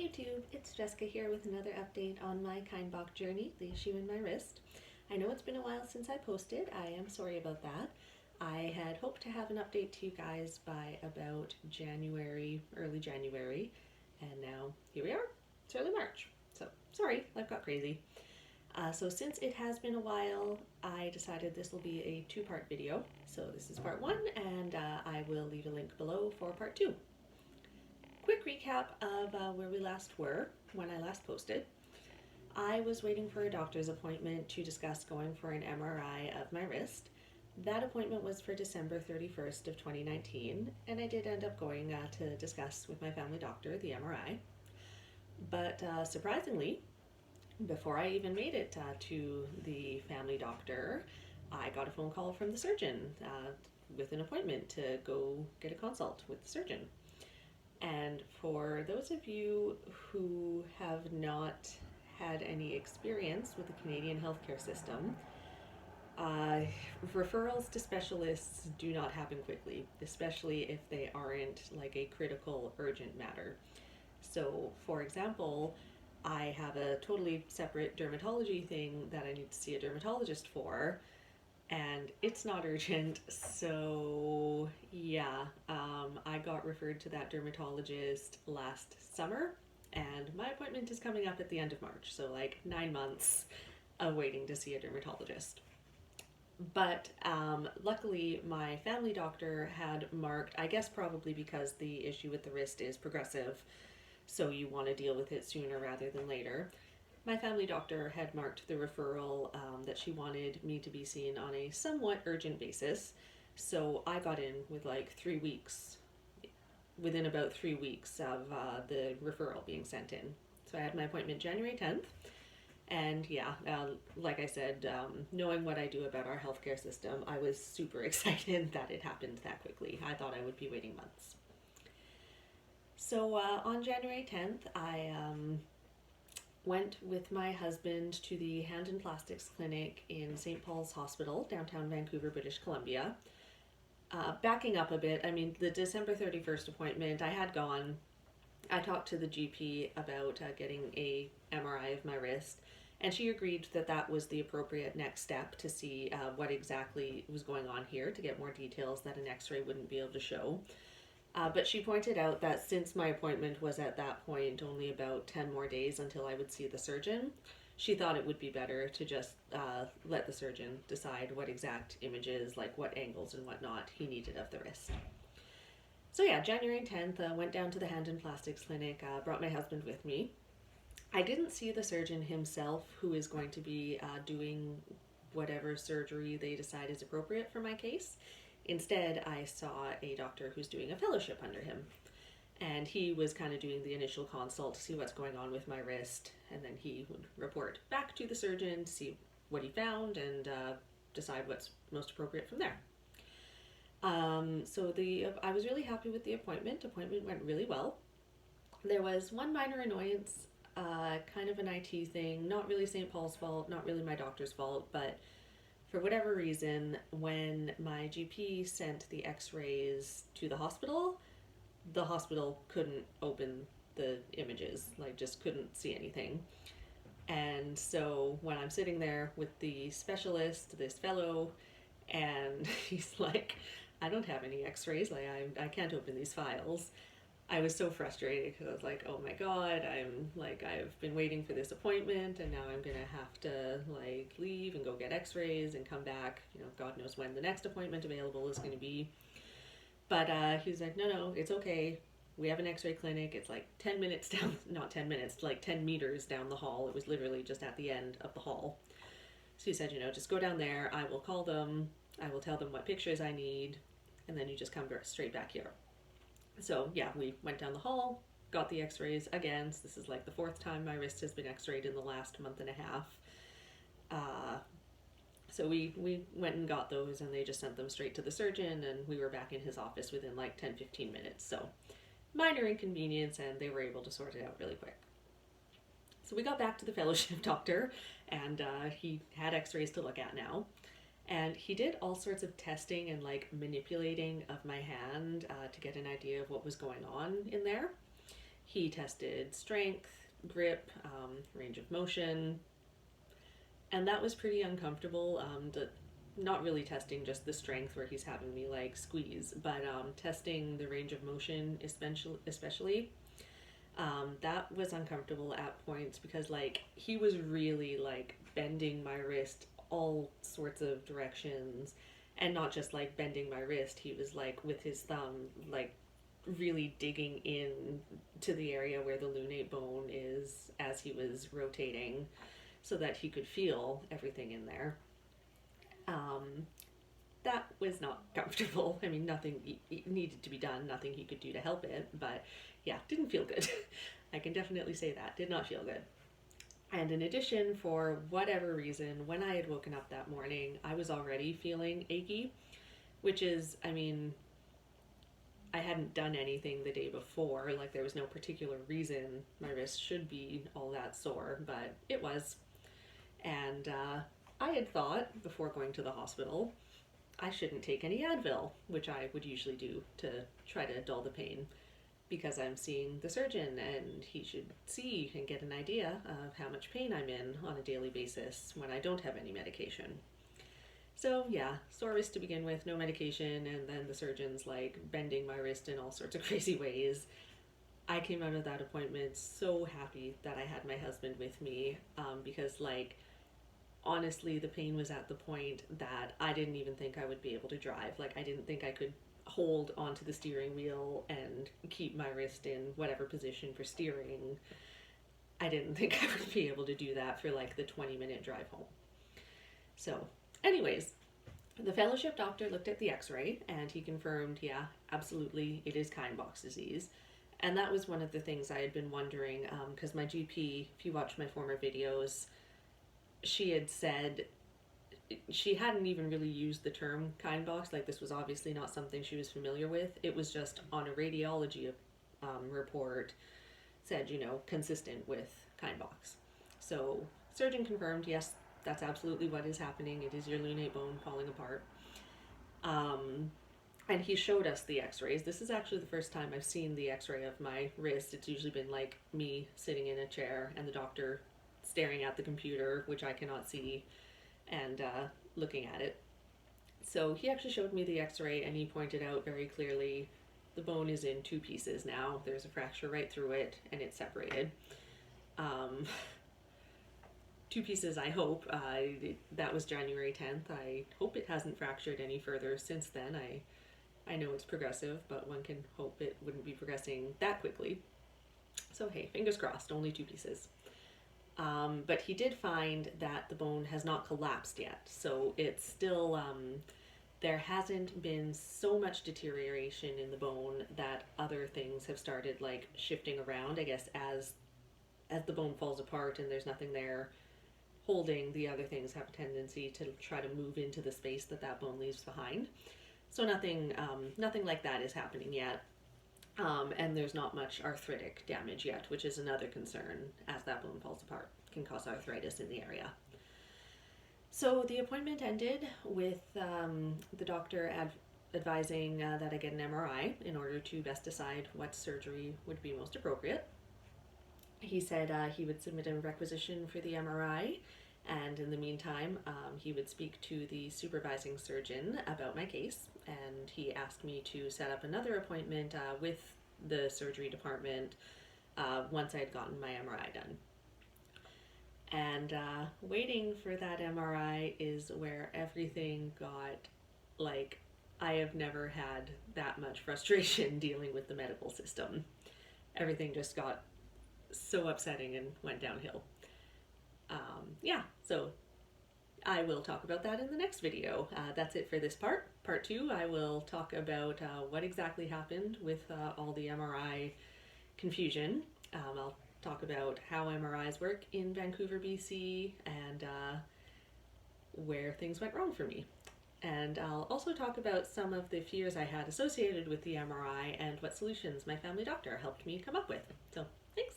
YouTube, it's Jessica here with another update on my Kienbock journey, the issue in my wrist. I know it's been a while since I posted. I am sorry about that. I had hoped to have an update to you guys by about January, early January, and now here we are. It's early March. So sorry, life got crazy. So since it has been a while, I decided this will be a two-part video. So this is part one, and I will leave a link below for part two. Quick recap of where we last were when I last posted. I was waiting for a doctor's appointment to discuss going for an MRI of my wrist. That appointment was for December 31st of 2019, and I did end up going to discuss with my family doctor the MRI. But surprisingly, before I even made it to the family doctor, I got a phone call from the surgeon with an appointment to go get a consult with the surgeon. And for those of you who have not had any experience with the Canadian healthcare system, referrals to specialists do not happen quickly, especially if they aren't like a critical, urgent matter. So, for example, I have a totally separate dermatology thing that I need to see a dermatologist for, and it's not urgent, so yeah, I got referred to that dermatologist last summer, and my appointment is coming up at the end of March, so like 9 months of waiting to see a dermatologist. But luckily my family doctor had marked, I guess probably because the issue with the wrist is progressive, so you want to deal with it sooner rather than later. My family doctor had marked the referral that she wanted me to be seen on a somewhat urgent basis. So I got in with like 3 weeks, within about 3 weeks of the referral being sent in. So I had my appointment January 10th. And yeah, like I said, knowing what I do about our healthcare system, I was super excited that it happened that quickly. I thought I would be waiting months. So on January 10th, I went with my husband to the Hand and Plastics Clinic in St. Paul's Hospital, downtown Vancouver, British Columbia. Backing up a bit, I mean, the December 31st appointment, I had gone. I talked to the GP about getting a MRI of my wrist, and she agreed that that was the appropriate next step to see what exactly was going on here, to get more details that an x-ray wouldn't be able to show. But she pointed out that since my appointment was at that point only about 10 more days until I would see the surgeon, she thought it would be better to just let the surgeon decide what exact images, like what angles and whatnot, he needed of the wrist. So yeah, January 10th, went down to the Hand and Plastics Clinic, brought my husband with me. I didn't see the surgeon himself, who is going to be doing whatever surgery they decide is appropriate for my case. Instead, I saw a doctor who's doing a fellowship under him, and he was kind of doing the initial consult to see what's going on with my wrist, and then he would report back to the surgeon to see what he found and decide what's most appropriate from there. So I was really happy with the appointment. Appointment went really well. There was one minor annoyance, kind of an IT thing, not really St. Paul's fault, not really my doctor's fault, but for whatever reason, when my GP sent the x-rays to the hospital couldn't open the images, like just couldn't see anything. And so when I'm sitting there with the specialist, this fellow, and he's like, I don't have any x-rays, like I can't open these files. I was so frustrated because I was like, oh my god, I've been waiting for this appointment, and now I'm gonna have to like leave and go get x-rays and come back, God knows when the next appointment available is gonna be. But he was like, no, it's okay. We have an x-ray clinic. It's like 10 minutes down, not 10 minutes, like 10 meters down the hall. It was literally just at the end of the hall. So he said, just go down there. I will call them. I will tell them what pictures I need. And then you just come straight back here. So yeah, we went down the hall, got the x-rays again. So this is like the 4th time my wrist has been x-rayed in the last month and a half. So we went and got those, and they just sent them straight to the surgeon, and we were back in his office within like 10-15 minutes. So minor inconvenience, and they were able to sort it out really quick. So we got back to the fellowship doctor, and he had x-rays to look at now. And he did all sorts of testing and like manipulating of my hand to get an idea of what was going on in there. He tested strength, grip, range of motion, and that was pretty uncomfortable. Not really testing just the strength where he's having me like squeeze, but testing the range of motion, especially that was uncomfortable at points because like he was really like bending my wrist all sorts of directions, and not just like bending my wrist. He was like with his thumb like really digging in to the area where the lunate bone is as he was rotating so that he could feel everything in there. Um, that was not comfortable. I mean, nothing needed to be done, nothing he could do to help it, but yeah, didn't feel good. I can definitely say that. Did not feel good. And in addition, for whatever reason, when I had woken up that morning, I was already feeling achy, which is, I mean, I hadn't done anything the day before. Like, there was no particular reason my wrist should be all that sore, but it was. And I had thought before going to the hospital I shouldn't take any Advil, which I would usually do to try to dull the pain, because I'm seeing the surgeon and he should see and get an idea of how much pain I'm in on a daily basis when I don't have any medication. So yeah, sore wrist to begin with, no medication, and then the surgeon's like bending my wrist in all sorts of crazy ways. I came out of that appointment so happy that I had my husband with me, because like honestly the pain was at the point that I didn't even think I would be able to drive. Like I didn't think I could hold onto the steering wheel and keep my wrist in whatever position for steering. I didn't think I would be able to do that for like the 20-minute drive home. So anyways, the fellowship doctor looked at the x-ray and he confirmed, yeah, absolutely, it is Kienbock disease. And that was one of the things I had been wondering, because my GP, if you watch my former videos, she had said she hadn't even really used the term Kienbock. Like this was obviously not something she was familiar with. It was just on a radiology report said, you know, consistent with Kienbock. So surgeon confirmed, yes, that's absolutely what is happening. It is your lunate bone falling apart. And he showed us the x-rays. This is actually the first time I've seen the x-ray of my wrist. It's usually been like me sitting in a chair and the doctor staring at the computer, which I cannot see, and looking at it. So he actually showed me the x-ray and he pointed out very clearly the bone is in two pieces now. There's a fracture right through it and it's separated. Two pieces, I hope. That was January 10th. I hope it hasn't fractured any further since then. I know it's progressive, but one can hope it wouldn't be progressing that quickly. So hey, fingers crossed, only two pieces. But he did find that the bone has not collapsed yet. So it's still, there hasn't been so much deterioration in the bone that other things have started like shifting around. I guess as the bone falls apart and there's nothing there holding, the other things have a tendency to try to move into the space that bone leaves behind. So nothing like that is happening yet. And there's not much arthritic damage yet, which is another concern. As that bone falls apart, it can cause arthritis in the area. So the appointment ended with the doctor advising that I get an MRI in order to best decide what surgery would be most appropriate. He said he would submit a requisition for the MRI, and in the meantime, he would speak to the supervising surgeon about my case, and he asked me to set up another appointment with the surgery department once I had gotten my MRI done. And waiting for that MRI is where everything got, like, I have never had that much frustration dealing with the medical system. Everything just got so upsetting and went downhill. Yeah, so I will talk about that in the next video. That's it for this part. Part 2, I will talk about what exactly happened with all the MRI confusion. I'll talk about how MRIs work in Vancouver, BC, and where things went wrong for me. And I'll also talk about some of the fears I had associated with the MRI and what solutions my family doctor helped me come up with. So, thanks!